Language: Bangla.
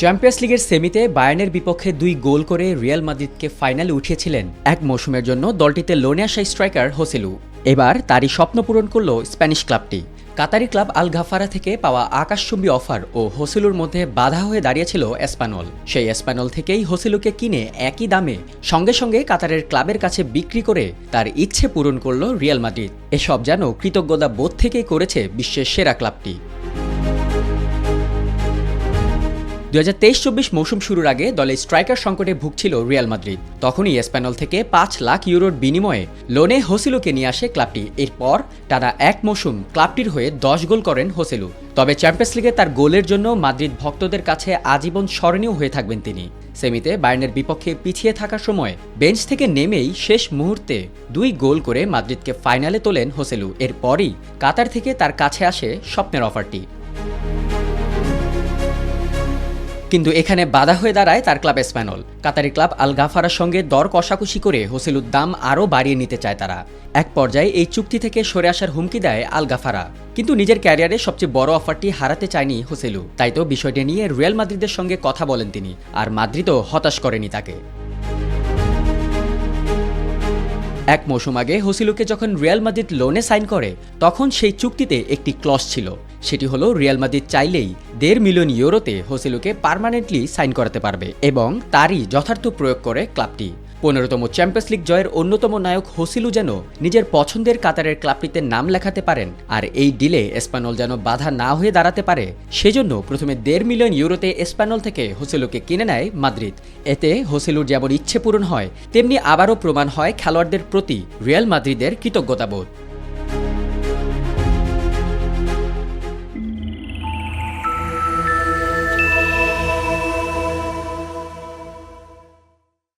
চ্যাম্পিয়ন্স লিগের সেমিতে বায়ার্নের বিপক্ষে 2 গোল করে রিয়াল মাদ্রিদকে ফাইনালে উঠিয়েছিলেন এক মৌসুমের জন্য দলটিতে লোনে আসা স্ট্রাইকার হোসেলু। এবার তারই স্বপ্ন পূরণ করল স্প্যানিশ ক্লাবটি। কাতারি ক্লাব আল গাফারা থেকে পাওয়া আকাশচুম্বী অফার ও হোসেলুর মধ্যে বাধা হয়ে দাঁড়িয়েছিল এসপানল। সেই এসপানল থেকেই হোসেলুকে কিনে একই দামে সঙ্গে সঙ্গে কাতারের ক্লাবের কাছে বিক্রি করে তার ইচ্ছে পূরণ করল রিয়াল মাদ্রিদ। এসব যেন কৃতজ্ঞতা বোধ থেকেই করেছে বিশ্বের সেরা ক্লাবটি। 2023-24 মৌসুম শুরুর আগে দলে স্ট্রাইকার সংকটে ভুগছিল রিয়াল মাদ্রিদ। তখনই এসপানল থেকে 5 লাখ ইউরোর বিনিময়ে লোনে হোসেলুকে নিয়ে আসে ক্লাবটি। এরপর টানা এক মৌসুম ক্লাবটির হয়ে 10 গোল করেন হোসেলু। তবে চ্যাম্পিয়ন্স লিগে তার গোলের জন্য মাদ্রিদ ভক্তদের কাছে আজীবন স্মরণীয় হয়ে থাকবেন তিনি। সেমিতে বায়ার্নের বিপক্ষে পিছিয়ে থাকার সময় বেঞ্চ থেকে নেমেই শেষ মুহূর্তে 2 গোল করে মাদ্রিদকে ফাইনালে তোলেন হোসেলু। এরপরই কাতার থেকে তার কাছে আসে স্বপ্নের অফারটি। কিন্তু এখানে বাধা হয়ে দাঁড়ায় তার ক্লাব এসপানল। কাতারি ক্লাব আল গাফারার সঙ্গে দর কষাকষি করে হোসেলুর দাম আরও বাড়িয়ে নিতে চায় তারা। এক পর্যায়ে এই চুক্তি থেকে সরে আসার হুমকি দেয় আল গাফারা। কিন্তু নিজের ক্যারিয়ারে সবচেয়ে বড় অফারটি হারাতে চায়নি হোসেলু। তাই তো বিষয়টি নিয়ে রিয়াল মাদ্রিদের সঙ্গে কথা বলেন তিনি, আর মাদ্রিদও হতাশ করেনি তাকে। এক মৌসুম আগে হোসেলুকে যখন রিয়াল মাদ্রিদ লোনে সাইন করে, তখন সেই চুক্তিতে একটি ক্লজ ছিল। সেটি হলো রিয়াল মাদ্রিদ চাইলেই 1.5 মিলিয়ন ইউরোতে হোসেলুকে পার্মানেন্টলি সাইন করাতে পারবে, এবং তারই যথার্থ প্রয়োগ করে ক্লাবটি। 15তম চ্যাম্পিয়ন্স লিগ জয়ের অন্যতম নায়ক হোসেলু যেন নিজের পছন্দের কাতারের ক্লাবটিতে নাম লেখাতে পারেন, আর এই ডিলে এসপানল যেন বাধা না হয়ে দাঁড়াতে পারে, সেজন্য প্রথমে 1.5 মিলিয়ন ইউরোতে এসপানল থেকে হোসেলুকে কিনে নেয় মাদ্রিদ। এতে হোসেলুর যেমন ইচ্ছে পূরণ হয়, তেমনি আবারও প্রমাণ হয় খেলোয়াড়দের প্রতি রিয়াল মাদ্রিদের কৃতজ্ঞতাবোধ।